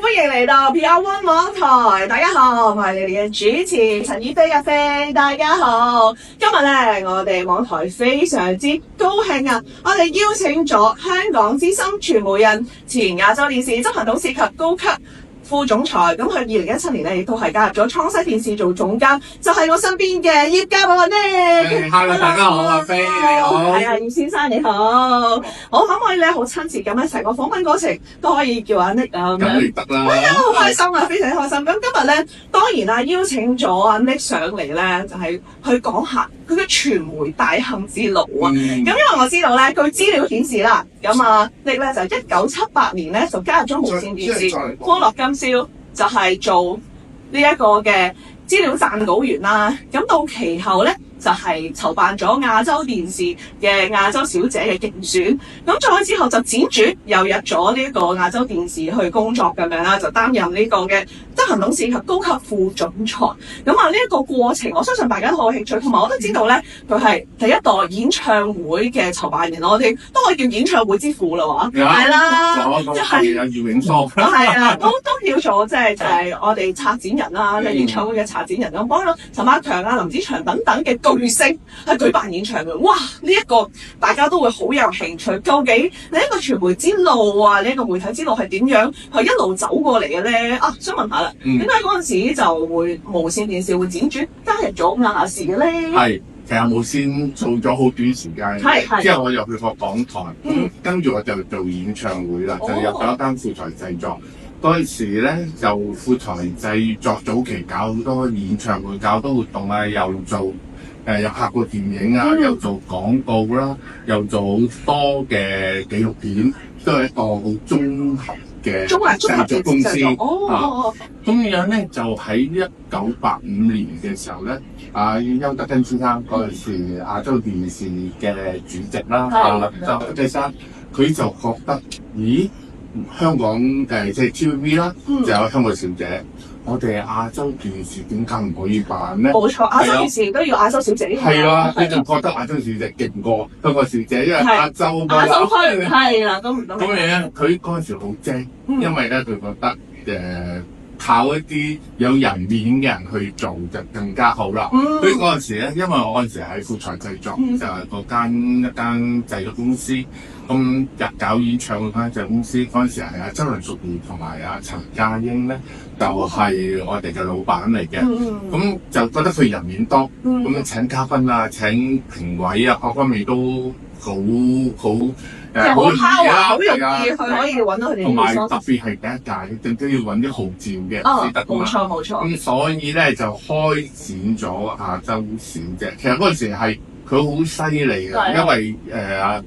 歡迎嚟到 PR1 網台，大家好，我係你哋嘅主持陳以飛阿飛，大家好。今日咧，我哋網台非常之高興啊！我哋邀請咗香港資深傳媒人、前亞洲電視執行董事及高級副總裁，咁佢2017年咧亦都係加入咗創西電視做總監，就係我身邊嘅葉家寶咧。Hello， 大家好，阿飛你好。係啊，葉先生你好。好，可唔可以咧好親切咁咧，成個訪問過程都可以叫阿 Nick 啊咁樣。咁得啦。係啊，好開心啊，非常之開心。咁今日咧，當然啦，邀請咗阿 Nick 上嚟咧，就係去講下佢嘅傳媒大行之路啊。咁因為我知道咧，據資料顯示啦，咁啊 Nick 咧就1978年咧就加入咗無線電視歡樂今宵，就係做呢一個嘅資料撰稿員啦。咁到其後咧，就係籌辦咗亞洲電視嘅亞洲小姐嘅競選，咁再之後就輾轉又入咗呢一個亞洲電視去工作咁樣啦，就擔任呢個嘅執行董事及高級副總裁。咁啊呢一個過程，我相信大家都好有興趣，同埋我都知道咧，佢係第一代演唱會嘅籌辦人，我哋都可以叫演唱會之父啦喎，係啦，即係阿姚永芳，係啊，都叫做即係我哋策展人啦，演唱會嘅策展人咁，幫咗陳百強啊、林子祥等等嘅巨星去舉辦演唱會，哇！呢一個大家都會好有興趣，究竟你一個傳媒之路啊，你一個媒體之路係點樣係一路走過嚟嘅咧？啊，想問下啦，點解嗰陣時就會無線電視會輾轉加入咗亞視嘅咧？係，其實無線做咗好短時間，之後我入去個港台，跟住我就做演唱會啦，就入咗一間富財製作。嗰陣時咧就富財製作早期搞好多演唱會，搞好多活動啊，又做又拍過電影啊，又做廣告啦，又做好多嘅紀錄片，都係一個好綜合嘅製作公司。咁樣咧就喺1985年嘅時候咧，邱德根先生嗰陣時亞洲電視嘅主席啦，就邱先生佢就覺得，咦？香港即係 TVB 啦，就有香港小姐。我哋亞洲電視點解唔可以辦咧？冇錯，亞洲電視都要亞洲小姐。係啦，佢就覺得亞洲小姐勁過香港小姐，因為亞洲亞洲區係啦，都唔得。咁樣佢嗰陣時好精，因為咧佢覺得靠一啲有人面嘅人去做就更加好啦。所以嗰陣時咧，因為我嗰陣時喺富財製作，就係一間製作公司。咁搞演唱會間製作公司嗰陣時係阿周梁淑怡同埋阿陳家英咧，就係我哋嘅老闆嚟嘅。咁就覺得佢人面多，咁請嘉賓啊、請評委啊，各方面都好好好容易佢可以揾到佢哋。同埋特別係第一屆，都要揾啲號召嘅先得㗎嘛。冇錯。咁所以咧就開展咗亞洲小姐。其實嗰陣時係佢好犀利嘅，因為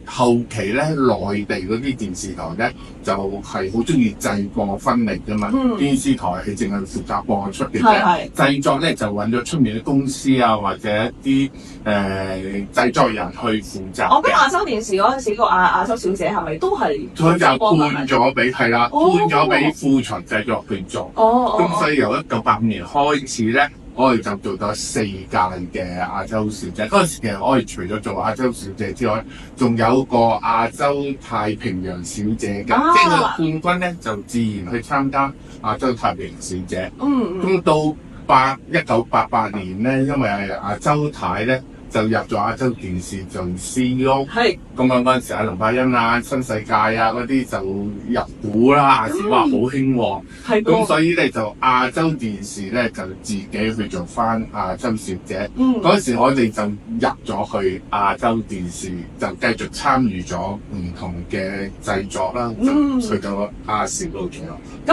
後期咧內地嗰啲電視台咧就係好中意製播分離㗎嘛。電視台係淨係負責播出嘅啫，製作咧就揾咗出面嘅公司啊或者一啲製作人去負責。我覺得亞洲電視嗰陣時個亞洲小姐係咪都係？佢就換咗俾換咗俾富財製作去做。咁所以由1985年開始咧。我哋就做咗4屆嘅亞洲小姐。嗰陣時其實我哋除咗做亞洲小姐之外，仲有個亞洲太平洋小姐嘅，即係冠軍咧就自然去參加亞洲太平洋小姐。咁到1988年咧，因為阿周太咧就入咗亞洲電視做 CEO。咁嗰陣時阿林柏茵啊、新世界啊嗰啲就入股啦，亞視話好興旺。咁所以咧就亞洲電視咧就自己去做翻亞洲小姐。嗰陣時我哋就入咗去亞洲電視，就繼續參與咗唔同嘅製作啦，就去到亞視嗰度做。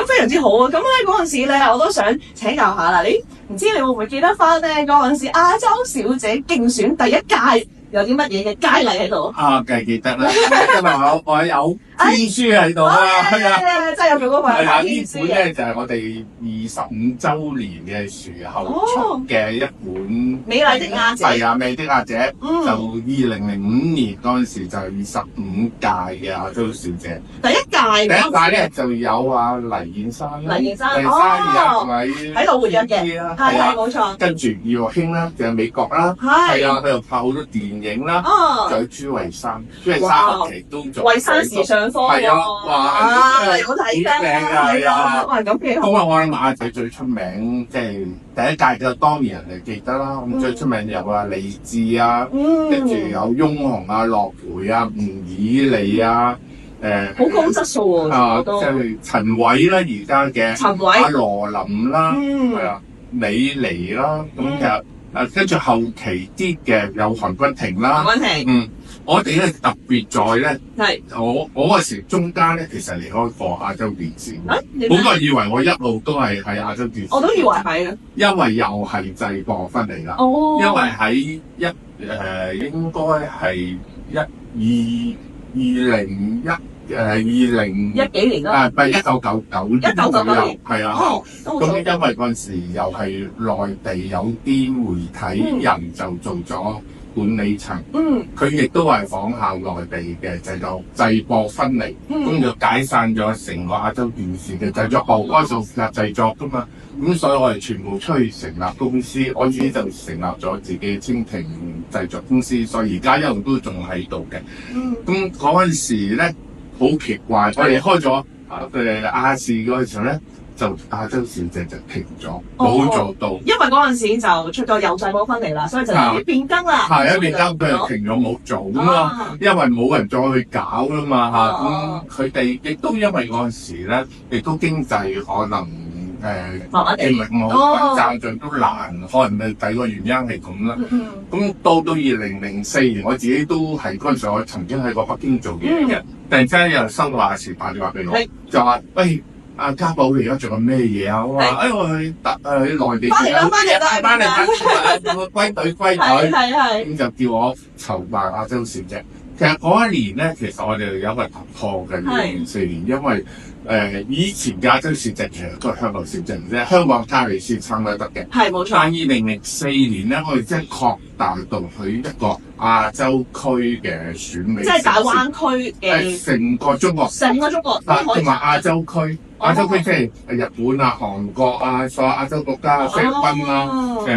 咁非常之好啊！咁咧嗰陣時咧，我都想請教下啦，你唔知你會唔會記得翻咧嗰陣時亞洲小姐競選第一屆？有啲乜嘢嘅佳麗喺度？梗係記得啦，因為我有天書喺度啦，係啊，真係有做嗰份。係啊，呢本咧就係我哋25週年嘅時候出嘅一本美麗的亞姐。係啊，美麗的亞姐就2005年嗰陣時就係25屆嘅亞洲小姐。第一屆咧就有阿黎燕珊啦，黎燕珊喺度活躍嘅，係啊冇錯。跟住葉玉卿啦，就係美國啦，係啊，佢又拍好多電影啦，仲有朱慧珊，朱慧珊後期都做。慧珊時尚科係啊，哇！你好睇㗎，係啊，哇咁幾好。咁我諗亞仔最出名，即係第一屆嘅當年人哋記得啦。咁最出名有李志啊，跟住有翁虹啊、樂培啊、吳以莉啊。好高質素喎，即係陳偉啦，而家嘅陳偉、阿羅琳啦，係啊，李妮啦，咁其實跟住後期啲嘅有韓君婷啦，韓君婷，我哋咧特別在咧，係我嗰時中間咧其實離開過亞洲電視，好多人以為我一路都係喺亞洲電視，我都以為係啊，因為又係製播分離啦，因為喺應該係2010幾年啦，唔係1999年左右，係啊，咁因為嗰陣時又係內地有啲媒體人就做咗管理層，佢亦都係仿效內地嘅製播分離，咁就解散咗成個亞洲電視嘅製作部，嗰陣時負責製作㗎嘛，咁所以我哋全部出去成立公司，我自己就成立咗自己蜻蜓製作公司，所以而家一路都仲喺度嘅。咁嗰陣時咧好奇怪，我哋開咗亞視嗰陣時候咧，就亞洲小姐就停咗，冇做到。因為嗰陣時就出咗有製播分離啦，所以就變更啦。係變更，佢就停咗冇做咁咯。因為冇人再去搞啦嘛嚇。咁佢哋亦都因為嗰陣時咧，亦都經濟可能經歷冇賺盡都難，可能第二個原因係咁啦。咁到2004年，我自己都係嗰陣時，我曾經喺過北京做嘢嘅，突然之間有人收到亞視打電話俾我，就話：喂，阿家寶，你而家做緊咩嘢啊？我話：我去內地翻嚟歸隊，咁就叫我籌辦亞洲小姐。其實嗰一年咧，其實我哋有一個突破嘅2004年，因為以前嘅亞洲小姐其實都係香港小姐啫，香港卡里先生都得嘅。係冇錯。但2004年咧，我哋真係擴大到去一個亞洲區嘅選美，即係大灣區嘅成個中國，同埋亞洲區。亞洲區即係日本啊、韓國啊、所有亞洲國家啊、菲律賓啊、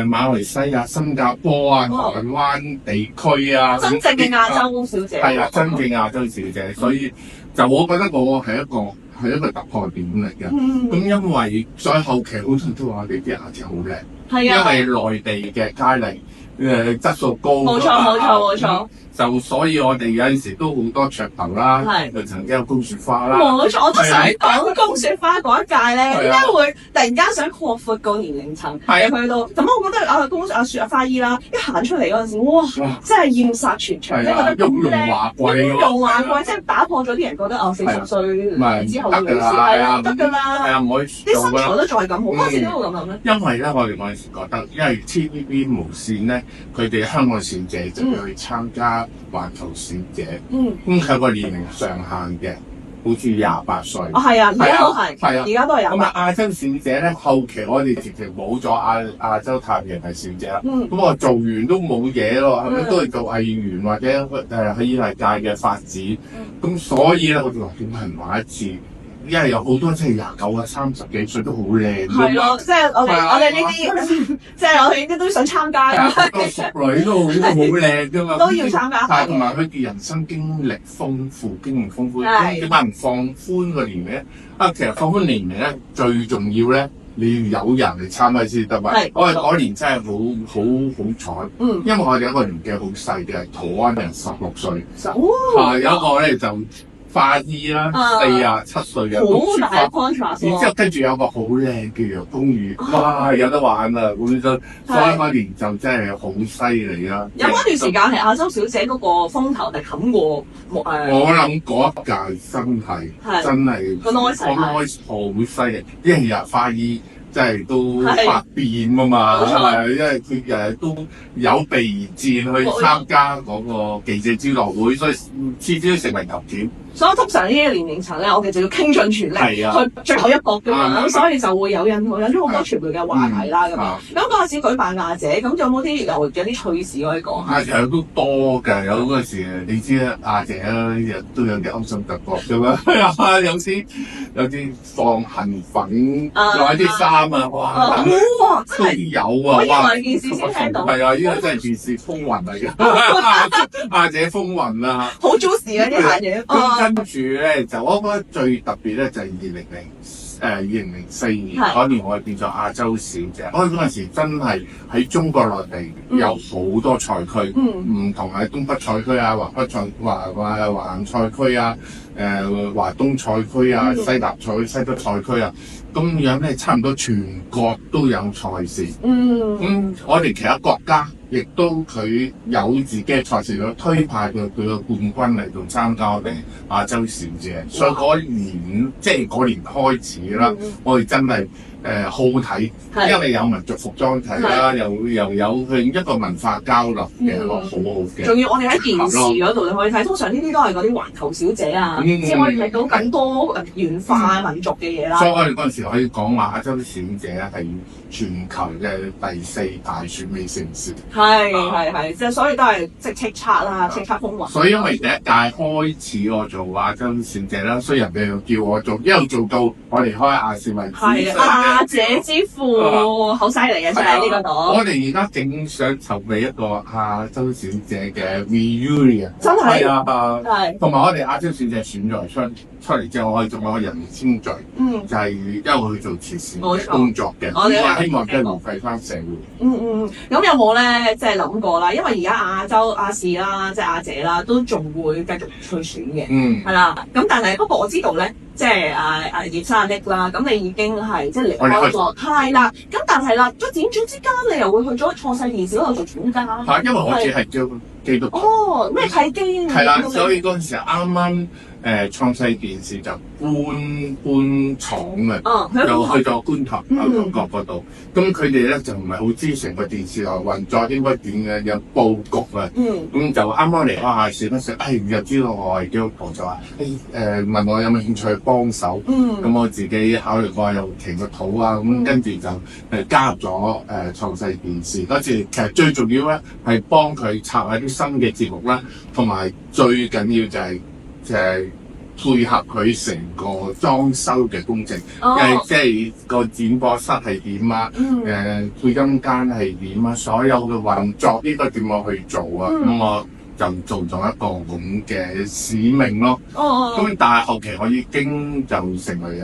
馬來西亞、新加坡啊、台灣地區啊，真正嘅亞洲小姐。係啊，真正亞洲小姐，所以就我覺得我係一個突破點嚟嘅。咁因為再後期好多人都話你啲亞姐好靚，因為內地嘅佳麗質素高。冇錯。就所以我哋有陣時都好多噱頭啦，就曾經有公雪花啦。冇錯，我都想講公雪花嗰一屆咧，點解會突然間想擴闊個年齡層？去到咁，我覺得雪花姨啦，一行出嚟嗰陣時，哇！真係豔殺全場，即係覺得雍容華貴，即係打破咗啲人覺得40歲之後嘅女士係得㗎啦，唔可以啲身材都再咁好，嗰陣時都會咁諗咧。因為咧，我哋嗰陣時覺得，因為 TVB 無線咧，佢哋香港小姐就要去參加環球小姐，咁佢有個年齡上限嘅，好似28歲。係啊，而家都係，而家都係有。咁亞洲小姐咧，後期我哋直情冇咗亞洲太平係小姐啦。咁我做完都冇嘢咯，係咪都係做藝員或者喺演藝界嘅發展？咁所以咧，我哋話點解唔玩一次？因為有好多真係29啊、30幾歲都好靚。係咯，即係我哋呢啲，即係我哋呢啲都想參加嘅。個淑女都好靚㗎嘛，都要參加。係同埋佢嘅人生經歷豐富，點解唔放寬個年齡咧？其實放寬年齡咧，最重要咧，你要有人嚟參加先得嘛。我哋嗰年真係好彩，因為我哋有一個年紀好細嘅，係台灣人16歲，有一個咧就花姨啦，47歲嘅好大 contrast，然之後跟住有個好靚嘅楊恭如，哇有得玩啊！咁所以嗰年就真係好犀利啦。有嗰段時間係亞洲小姐嗰個風頭係冚過我諗嗰一屆真係個 noise 好犀利，因為日花姨真係都百變啊嘛，因為佢日日都有備而戰去參加嗰個記者招待會，所以次次都成為頭條。所以通常呢啲年齡層咧，我哋就要傾盡全力去最後一搏㗎嘛，咁所以就會有咗好多傳媒嘅話題啦咁樣。咁嗰陣時舉辦亞姐，咁有冇啲有啲趣事可以講下？其實都多㗎，有嗰陣時你知啦，亞姐啦，都有啲勾心鬥角㗎嘛，有啲放痕粉，攞啲衫啊，哇！真係有啊！我以為電視先聽到。係啊，呢個真係電視風雲嚟嘅，亞姐風雲啊！好 juicy 嗰啲亞姐。跟住咧，就我覺得最特別咧，就係2004年嗰年，我哋變咗亞洲小姐。我嗰陣時真係喺中國內地有好多賽區，唔同喺東北賽區啊、華南賽區啊、華東賽區啊、西北賽區啊，咁樣咧差唔多全國都有賽事。我哋其他國家亦都佢有自己嘅賽事，推派佢嘅冠軍嚟到參加我哋亞洲小姐。所以嗰年開始啦，我哋真係好睇，因為有民族服裝睇啦，又有佢一個文化交流嘅，好好嘅。仲要我哋喺電視嗰度你可以睇，通常呢啲都係嗰啲環球小姐啊，即係可以睇到更多元化民族嘅嘢啦。所以我哋嗰陣時可以講話亞洲小姐係全球嘅第4大選美城市。係，即係所以都係即係叱咤啦，叱咤風雲。所以因為第一屆開始我做亞洲小姐啦，所以人哋就叫我做，一路做到我離開亞視為止。亞姐之父，好犀利嘅真係呢個度。我哋而家正想籌備一個亞洲小姐嘅 reunion， 真係同埋我哋亞洲小姐選咗出嚟之後，我哋仲有個人稱序，就係因為去做慈善工作嘅，我哋希望即係回饋翻社會。咁有冇咧即係諗過啦？因為而家亞視啦，即係亞姐啦，都仲會繼續去選嘅，係啦。咁但係不過我知道咧，即係葉生 Nick 啦，咁你已經係即係離開咗，係啦。咁但係啦，都輾轉之間，你又會去咗創世電視嗰度做總監。係，因為我只係叫基督徒。咩契機？係啦，所以嗰陣時啱啱創世電視就搬廠嘅，又去咗觀塘牛頭角嗰度。咁佢哋咧就唔係好知成個電視台運作應該點嘅，有佈局啊。咁就啱啱嚟亞視嗰時，又知道我係基督徒，就話問我有冇興趣幫手。咁我自己考慮過又填個肚啊，咁跟住就加入咗創世電視。嗰時其實最重要咧係幫佢策下啲新嘅節目啦，同埋最緊要就係配合佢成個裝修嘅工程，即係個剪播室係點啊，配音間係點啊，所有嘅運作應該點樣去做啊，咁我就做咗一個咁嘅使命咯。咁但係後期我已經就成為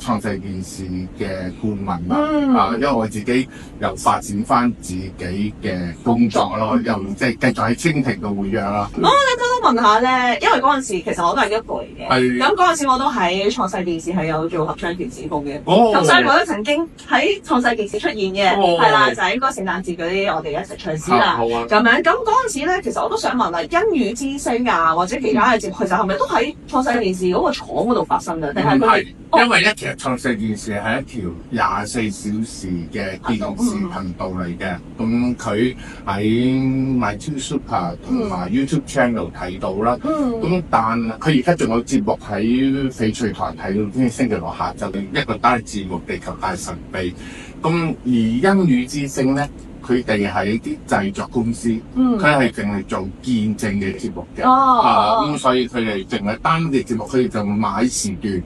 創世電視嘅顧問啦。因為我自己又發展翻自己嘅工作咯，又即係繼續喺蜻蜓度活躍啦。你都問下咧，因為嗰陣時其實我都係一個嚟嘅。咁嗰陣時我都喺創世電視係有做合唱電視部嘅。咁所以我都曾經喺創世電視出現嘅，係啦，就係應該聖誕節嗰啲我哋一齊唱詩啦。咁樣咁嗰陣時咧，其實我都想問啦，欣語之聲啊，或者其他嘅節目，其實係咪都喺創世電視嗰個廠嗰度發生嘅？定係佢哋？因為其實創世電視係一條24小時嘅電視頻道嚟嘅。咁佢喺 MyTV同埋 YouTube Channel 睇到啦。咁但佢而家仲有節目喺翡翠台睇到，星期六下晝一個單節目《地球大神秘》。咁而欣語之聲咧，佢哋係啲製作公司，佢係淨係做見證嘅節目嘅。咁所以佢哋淨係單嘅節目，佢哋就買時段。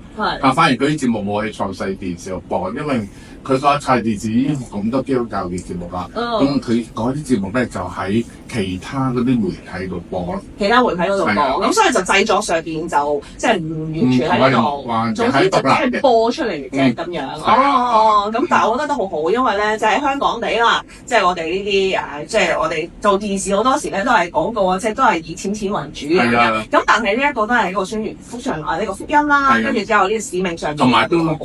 反而佢啲節目冇喺創世電視度播，因為佢個創世電視已經咁多基督教嘅節目啦。咁佢嗰啲節目咧就喺其他嗰啲媒體度播咯。其他媒體嗰度播，咁所以就製作上邊就即係唔完全喺度，總之就只係播出嚟即係咁樣。咁但係我覺得都好好，因為咧就喺香港地啦，即係我哋呢啲即係我哋做電視好多時咧都係廣告啊，即係都係以錢為主嘅。咁但係呢一個都係一個宣傳福音呢個福音啦，跟住之後呢個使命上面同埋都貫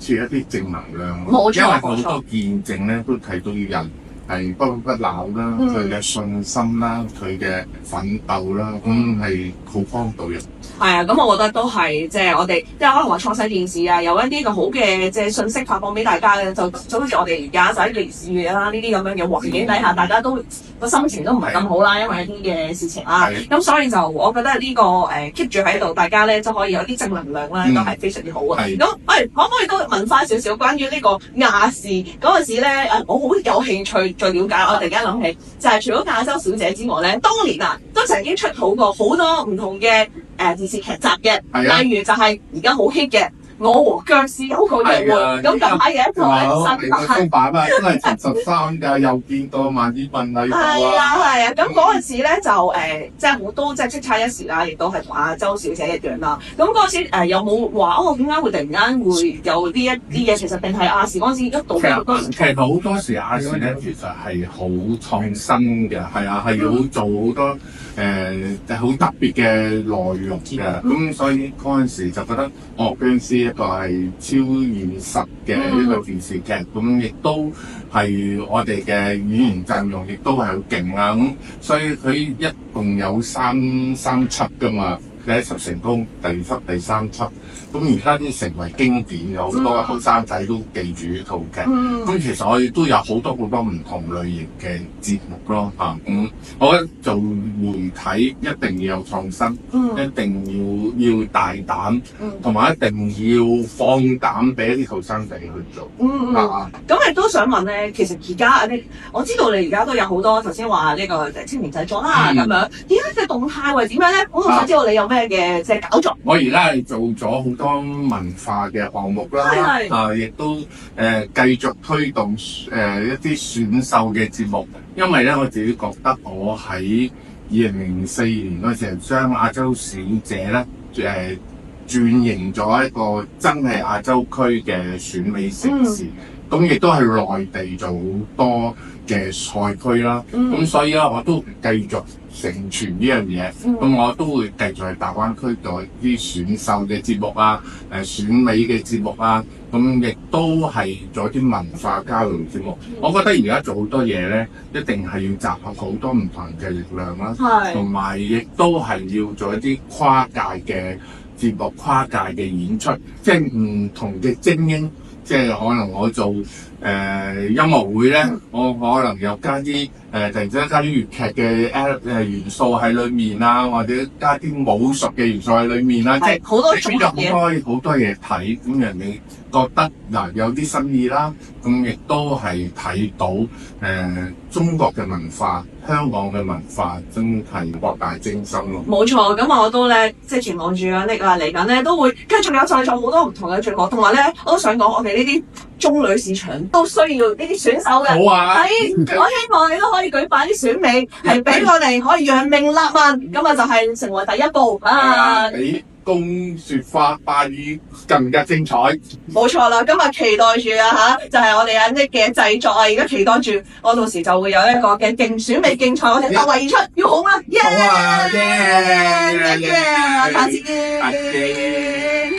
徹一啲正能量。冇錯，因為好多見證咧都睇到人係不屈不撓啦，佢嘅信心啦，佢嘅奮鬥啦，咁係好幫到人。係啊，咁我覺得都係即係我哋即係可能話創世電視啊，有一啲個好嘅即係信息發放俾大家嘅，就好似我哋而家就喺電視嘅啦，呢啲咁樣嘅環境底下，大家都個心情都唔係咁好啦，因為一啲嘅事情啦。咁所以就我覺得呢個keep 住喺度，大家咧就可以有啲正能量咧，都係非常之好啊。咁可唔可以都問翻少少關於呢個亞視嗰陣時咧？我好有興趣再了解。我突然間諗起，就係除咗亞洲小姐之外咧，當年啊都曾經出好過好多唔同嘅電視劇集嘅，例如就係而家好 hit 嘅《我和僵屍有個約會》，咁近排有一個新版啊，真係13㗎，又見到萬綺雯喺度啊！係啊，咁嗰陣時咧就即係好多即係叱咤一時啦，亦都係同亞洲小姐一樣啦。咁嗰陣時有冇話點解會突然間會有呢一啲嘢？其實定係亞視嗰陣時一度其實好多時亞視咧，其實係好創新嘅，係啊，係要做好多好特別嘅內容嘅。咁所以嗰陣時就覺得僵屍一個係超現實嘅一個電視劇，咁亦都係我哋嘅演員陣容亦都係好勁啦。咁所以佢一共有三輯㗎嘛。第一輯成功，第二輯、第三輯，咁而家啲成為經典，有好多後生仔都記住呢套劇。咁其實我哋都有好多唔同類型嘅節目咯，我覺得做媒體一定要有創新，一定要大膽，同埋一定要放膽俾一啲後生仔去做。咁亦都想問咧，其實而家我知道你而家都有好多頭先話呢個青年製作啦，咁樣而家嘅動態係點樣咧？我想知道你有咩嘅即係搞作？我而家係做咗好多文化嘅項目啦，亦都繼續推動一啲選秀嘅節目，因為咧我自己覺得我喺2004年嗰時候將亞洲小姐咧轉型咗一個真係亞洲區嘅選美城市，咁亦都係內地做好多嘅賽區啦，咁所以咧我都繼續承傳呢樣嘢，咁我都會繼續喺大灣區做啲選秀嘅節目啊，選美嘅節目啊，咁亦都係做啲文化交流節目。我覺得而家做好多嘢咧，一定係要集合好多唔同嘅力量啦，同埋亦都係要做一啲跨界嘅節目、跨界嘅演出，即係唔同嘅精英。即係可能我做音樂會咧，我可能又加啲突然之間加啲粵劇嘅元素喺裏面啊，或者加啲武術嘅元素喺裏面啦，即係好多種嘢，好多嘢睇，咁人哋覺得有啲新意啦，咁亦都係睇到中國嘅文化、香港嘅文化真係博大精深咯。冇錯，咁我都咧即係期望住啊，嚟緊咧都會繼續有製作好多唔同嘅節目，同埋咧我都想講我哋呢啲中女市場都需要呢啲選手嘅。好啊！我希望你都可以舉辦啲選美，係俾我哋可以揚名立萬，咁啊就係成為第一步啊！比宮雪花花衣更加精彩。冇錯啦，今日期待住啊就係我哋阿 Nick 嘅製作啊！而家期待住，我到時就會有一個嘅選美競賽，我哋突圍而出，要紅啦！好啊！下次見。